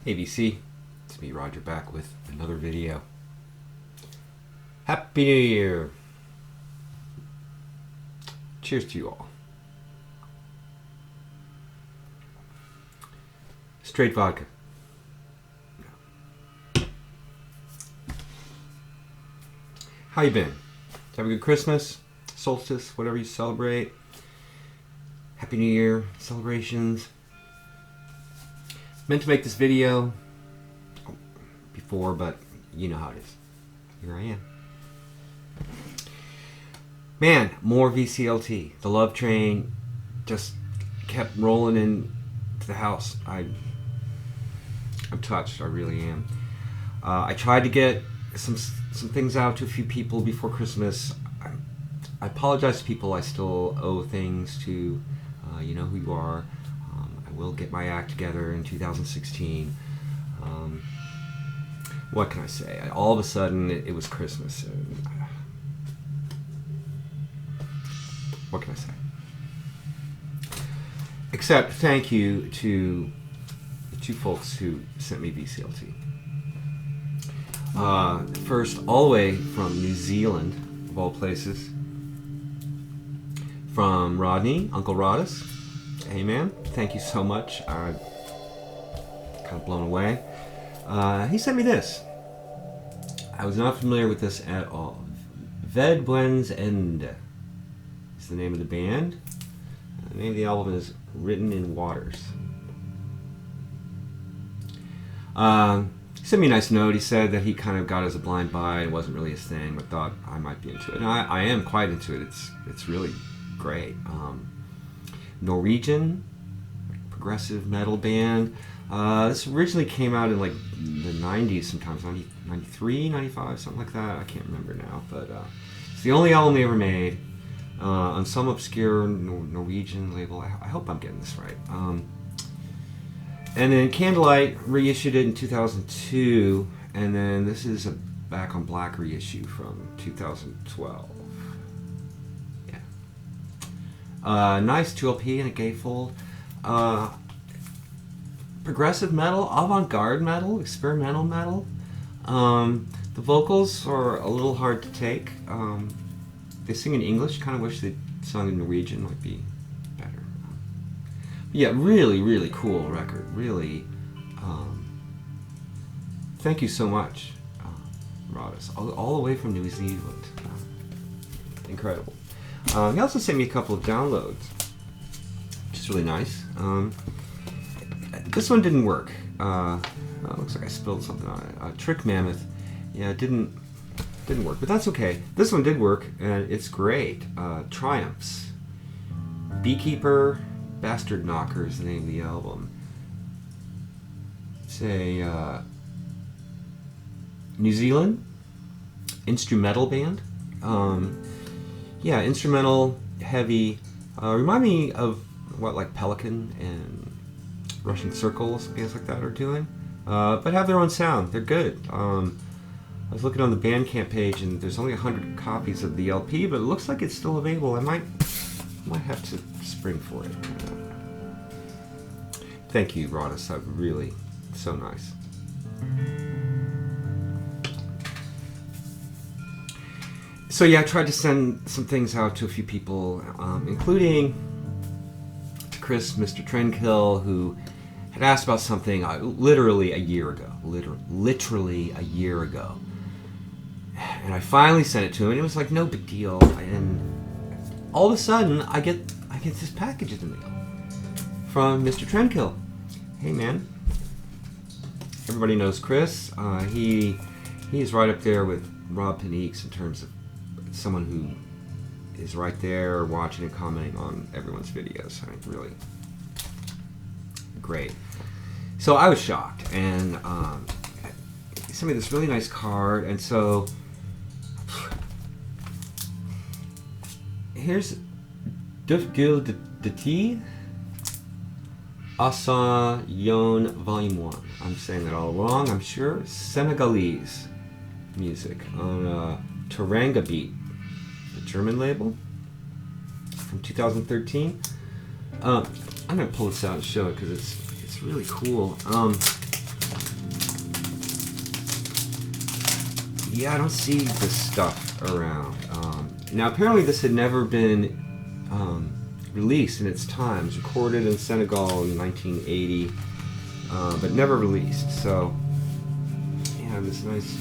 Hey VC, it's me Roger back with another video. Happy New Year! Cheers to you all. Straight vodka. How you been? Did you have a good Christmas, solstice, whatever you celebrate? Happy New Year celebrations. Meant to make this video before, but you know how it is. Here I am. Man, more VCLT. The love train just kept rolling into the house. I'm touched. I really am. I tried to get some things out to a few people before Christmas. I apologize to people I still owe things to. You know who you are. I will get my act together in 2016. What can I say? All of a sudden, it was Christmas. What can I say? Except thank you to the two folks who sent me VCLT. First, all the way from New Zealand, of all places, from Rodney, Uncle Roddus. Hey man, thank you so much. I'm kind of blown away. He sent me this. I was not familiar with this at all. Ved Buens Ende is the name of the band. The name of the album is Written in Waters. He sent me a nice note. He said that he kind of got as a blind buy. It wasn't really his thing, but thought I might be into it. And I am quite into it. It's really great. Norwegian progressive metal band. This originally came out in like the 90s sometimes, 93, 95, something like that. I can't remember now, but it's the only album they ever made on some obscure Norwegian label. I hope I'm getting this right. And then Candlelight reissued it in 2002, and then this is a Back on Black reissue from 2012. Nice 2LP and a gatefold. Progressive metal, avant-garde metal, experimental metal. The vocals are a little hard to take. They sing in English. Kind of wish they'd sung in Norwegian. Might be better. Yeah, really, really cool record. Really. Thank you so much, Roddus. All the way from New Zealand. Incredible. He also sent me a couple of downloads, which is really nice. This one didn't work. Looks like I spilled something on it. Trick Mammoth, yeah, it didn't work, but that's okay. This one did work, and it's great. Triumphs. Beekeeper Bastard Knocker is the name of the album. It's a New Zealand instrumental band. Yeah, instrumental, heavy. Remind me of what like Pelican and Russian Circles, bands like that are doing. But have their own sound. They're good. I was looking on the Bandcamp page and there's only 100 copies of the LP, but it looks like it's still available. I might have to spring for it. Thank you, Roddus. That really so nice. So yeah, I tried to send some things out to a few people, including to Chris, Mr. Trendkill, who had asked about something literally a year ago. Literally a year ago. And I finally sent it to him, and it was like no big deal. And all of a sudden, I get this package in the mail from Mr. Trendkill. Hey man, everybody knows Chris. He is right up there with Rob Paniques in terms of someone who is right there watching and commenting on everyone's videos. I mean, really great. So I was shocked, and he sent me this really nice card, and so here's Duff Guillotine Asa Yon Volume 1. I'm saying that all wrong, I'm sure. Senegalese music on Taranga Beat, the German label, from 2013. I'm gonna pull this out and show it because it's really cool. Yeah, I don't see this stuff around. Now, apparently this had never been released in its time. It was recorded in Senegal in 1980, but never released. So, yeah, this nice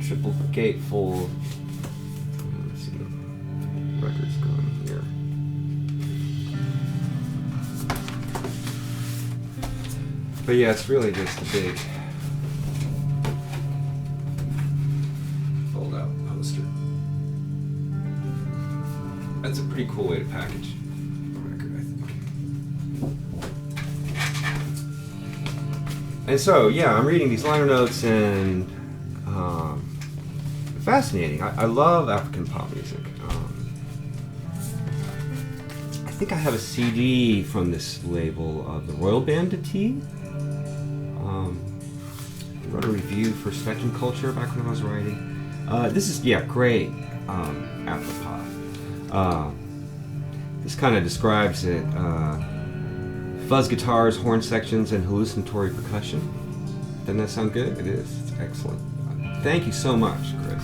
triple gatefold. Let's see, records going here. But yeah, it's really just a big fold-out poster. That's a pretty cool way to package a record, I think. And so, yeah, I'm reading these liner notes and fascinating. I love African pop music. I think I have a CD from this label of the Royal Bandit. I wrote a review for Spectrum Culture back when I was writing. This is, yeah, great Afropop. This kind of describes it. Fuzz guitars, horn sections, and hallucinatory percussion. Doesn't that sound good? It is. It's excellent. Thank you so much, Chris.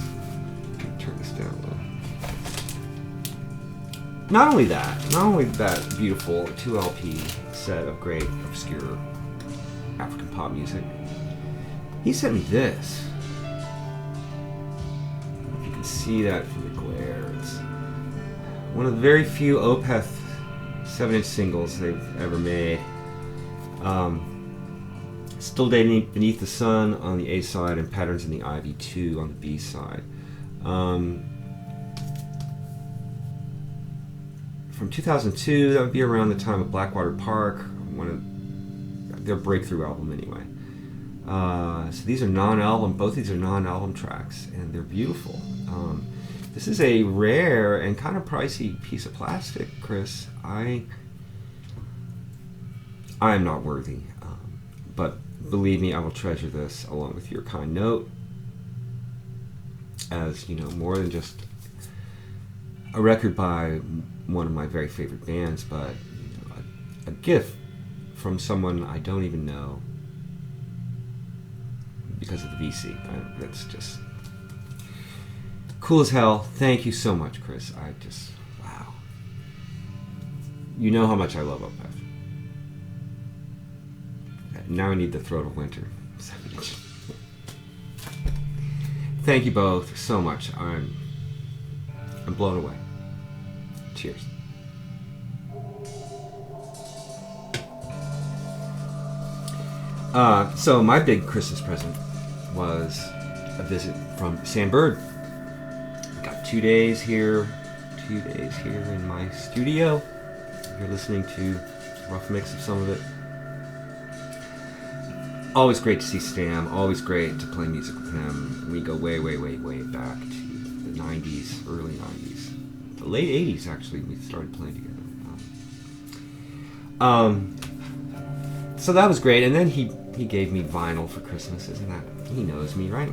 Turn this down a little. Not only that beautiful 2 LP set of great obscure African pop music, he sent me this. I don't know if you can see that from the glare. It's one of the very few Opeth 7-inch singles they've ever made. Still Dating Beneath the Sun on the A side and Patterns in the Ivy 2 on the B side. From 2002, that would be around the time of Blackwater Park, one of their breakthrough album anyway. So these are non-album, both these are non-album tracks, and they're beautiful. This is a rare and kind of pricey piece of plastic, Chris. I am not worthy, but believe me, I will treasure this along with your kind note as, you know, more than just a record by one of my very favorite bands, but, you know, a gift from someone I don't even know because of the VC. That's just cool as hell. Thank you so much, Chris. Wow. You know how much I love Opeth. Now I need the Throat of Winter. Thank you both so much. I'm blown away. Cheers. So my big Christmas present was a visit from Sam Bird. Got 2 days here in my studio. You're listening to a rough mix of some of it. Always great to see Sam. Always great to play music with him. We go way, way, way, way back to the 90s, early 90s. The late 80s, actually, we started playing together. So that was great. And then he gave me vinyl for Christmas. Isn't that? He knows me, right?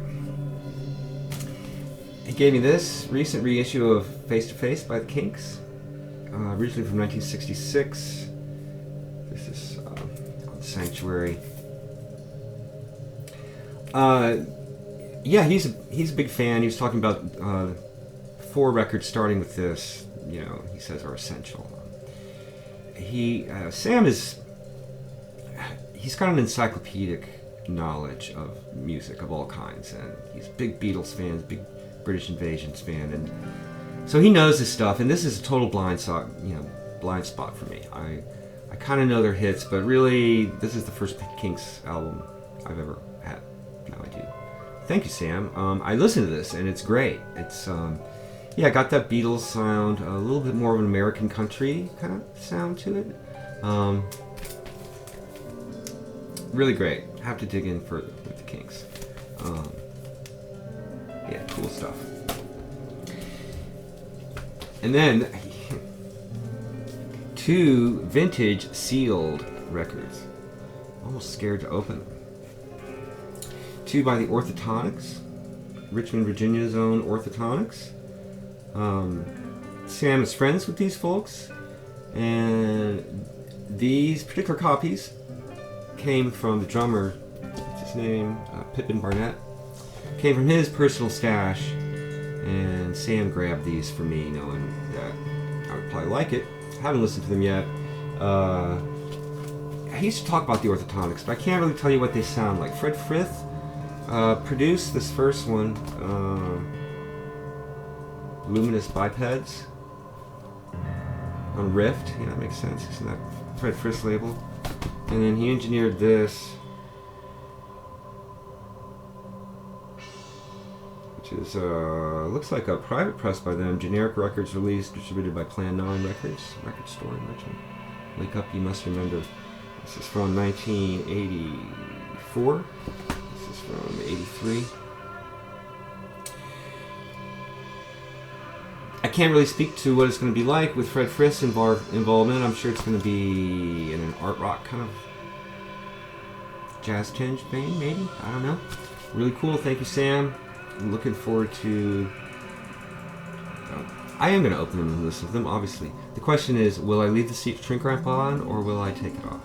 He gave me this recent reissue of Face to Face by the Kinks. Originally from 1966. This is on Sanctuary. Yeah, he's a big fan. He was talking about 4 records starting with this, you know, he says are essential. Sam he's got an encyclopedic knowledge of music of all kinds, and he's a big Beatles fan, big British Invasions fan, and so he knows his stuff. And this is a total blind spot for me. I kind of know their hits, but really, this is the first Kinks album I've ever had. Now I do. Thank you, Sam. I listened to this, and it's great. It's got that Beatles sound, a little bit more of an American country kind of sound to it. Really great. Have to dig in further with the Kinks. Yeah, cool stuff. And then 2 vintage sealed records. Almost scared to open them. 2 by the Ortho Tonics, Richmond, Virginia's own Ortho Tonics. Sam is friends with these folks, and these particular copies came from the drummer, what's his name, Pippin Barnett, Came from his personal stash, and Sam grabbed these for me, knowing that I would probably like it. Haven't listened to them yet. He used to talk about the Ortho Tonics, but I can't really tell you what they sound like. Fred Frith produced this first one, Luminous Bipeds, on Rift. Yeah, that makes sense. Isn't that Fred Frith's label? And then he engineered this, which is looks like a private press by them. Generic records released, distributed by Plan 9 Records, record store in Richmond. Wake Up, You Must Remember. This is from 1984. This is from 83. I can't really speak to what it's going to be like with Fred Frith's involvement. I'm sure it's going to be in an art rock kind of jazz tinge vein, maybe. I don't know. Really cool. Thank you, Sam. I'm looking forward to... I am going to open them and listen to them, obviously. The question is, will I leave the seat shrink wrap on, or will I take it off?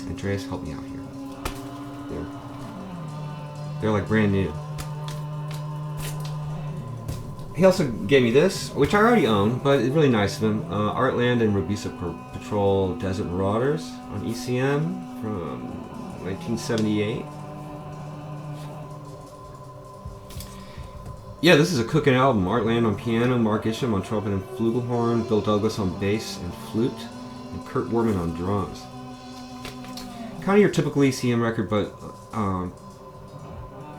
Andreas, help me out here. They're like brand new. He also gave me this, which I already own, but it's really nice of him. Artland and Robusta Patrol Desert Marauders on ECM from 1978. Yeah, this is a cooking album. Artland on piano, Mark Isham on trumpet and flugelhorn, Bill Douglas on bass and flute, and Kurt Warman on drums. Kind of your typical ECM record, but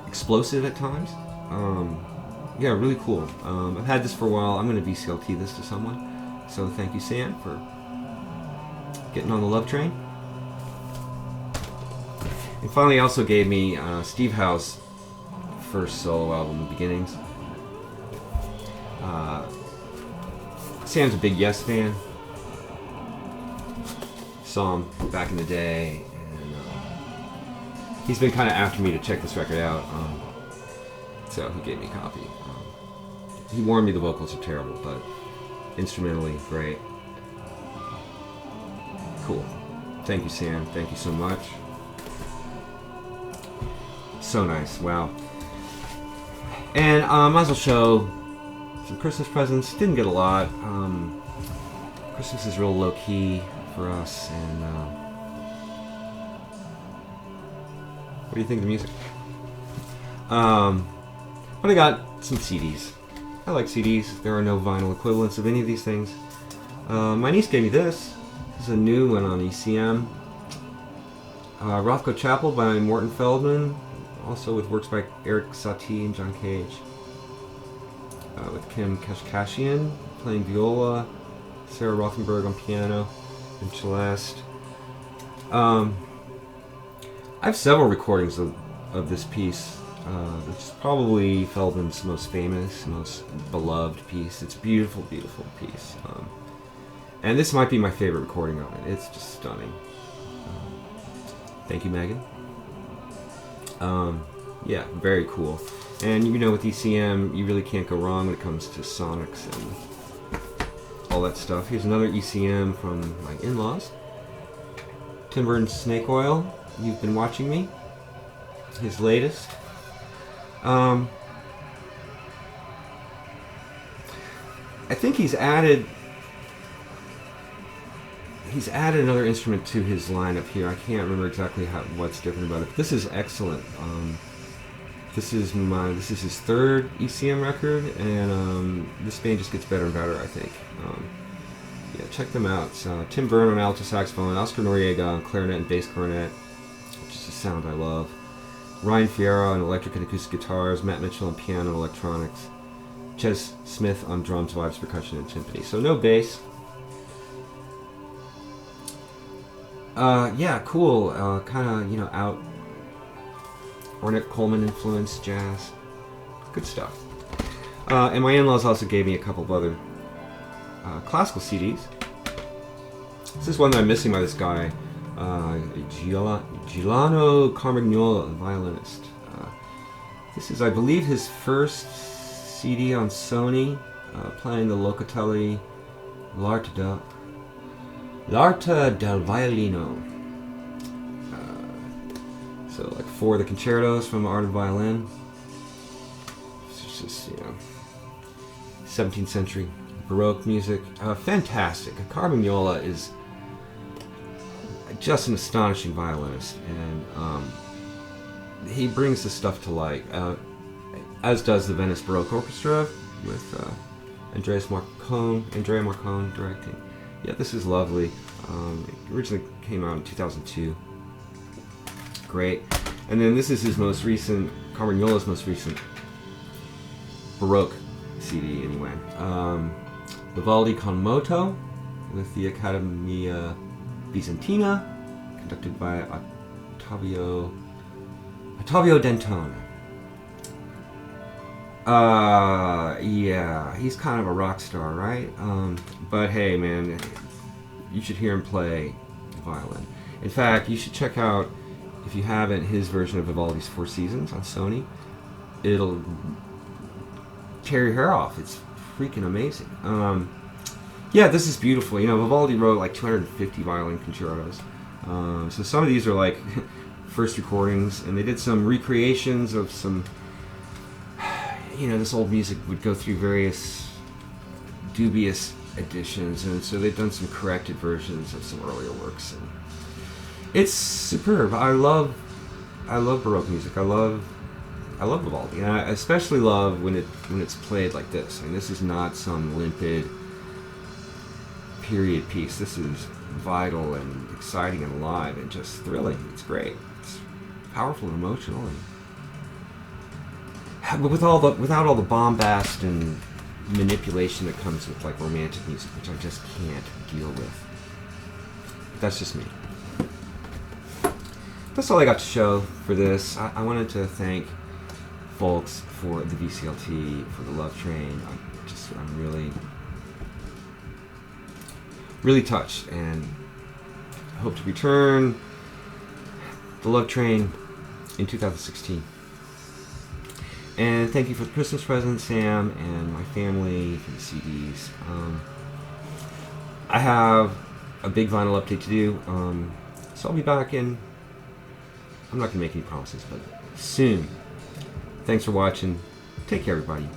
explosive at times. Yeah, really cool. I've had this for a while. I'm going to VCLT this to someone. So thank you, Sam, for getting on the love train. And finally, he also gave me Steve Howe's first solo album, Beginnings. Sam's a big Yes fan. Saw him back in the day, and he's been kind of after me to check this record out. So he gave me a copy. He warned me the vocals are terrible, but instrumentally great. Cool. Thank you, Sam. Thank you so much. So nice. Wow. And might as well show some Christmas presents. Didn't get a lot. Christmas is real low key for us. And what do you think of the music? But I got some CDs. I like CDs. There are no vinyl equivalents of any of these things. My niece gave me this. This is a new one on ECM. Rothko Chapel by Morton Feldman. Also with works by Eric Satie and John Cage. With Kim Kashkashian playing viola. Sarah Rothenberg on piano and celeste. I have several recordings of this piece. It's probably Feldman's most famous, most beloved piece. It's a beautiful, beautiful piece. And this might be my favorite recording of it. It's just stunning. Thank you, Megan. Yeah, very cool. And you know, with ECM, you really can't go wrong when it comes to sonics and all that stuff. Here's another ECM from my in-laws. Tim Burton's Snake Oil, You've Been Watching Me. His latest. I think he's added another instrument to his lineup here. I can't remember exactly what's different about it. But this is excellent. This is his third ECM record, and this band just gets better and better, I think. Yeah, check them out. Tim Byrne on alto saxophone, Oscar Noriega on clarinet and bass cornet, which is a sound I love. Ryan Fierro on electric and acoustic guitars, Matt Mitchell on piano and electronics, Ches Smith on drums, vibes, percussion, and timpani. So no bass. Yeah, cool. Kind of, out Ornette Coleman influenced jazz. Good stuff. And my in-laws also gave me a couple of other classical CDs. This is one that I'm missing by this guy, Giuliano Carmagnola, violinist. This is, I believe, his first CD on Sony, playing the Locatelli L'Arte del Violino. So like 4 of the concertos from Art of Violin. It's just, 17th century Baroque music. Fantastic. Carmignola is just an astonishing violinist, and he brings this stuff to light, as does the Venice Baroque Orchestra with Andrea Morcone directing. Yeah, this is lovely. It originally came out in 2002. Great. And then this is his most recent, Carmignola's most recent Baroque CD, anyway. Vivaldi con moto with the Accademia Bizantina, conducted by Ottavio Dentone. Yeah, he's kind of a rock star, right? But hey, man, you should hear him play the violin. In fact, you should check out, if you haven't, his version of Vivaldi's Four Seasons on Sony. It'll tear your hair off. It's freaking amazing. Yeah, this is beautiful. Vivaldi wrote like 250 violin concertos. So some of these are like first recordings, and they did some recreations of some, this old music would go through various dubious editions, and so they've done some corrected versions of some earlier works. And it's superb. I love Baroque music. I love Vivaldi, and I especially love when it's played like this. I mean, this is not some limpid period piece. This is vital and exciting and alive and just thrilling. It's great. It's powerful and emotional, but without all the bombast and manipulation that comes with like romantic music, which I just can't deal with. That's just me. That's all I got to show for this. I wanted to thank folks for the VCLT, for the Love Train. I'm really touched, and I hope to return the Love Train in 2016. And thank you for the Christmas present, Sam, and my family, for the CDs. I have a big vinyl update to do, so I'll be back in, I'm not going to make any promises, but soon. Thanks for watching. Take care, everybody.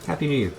Happy New Year.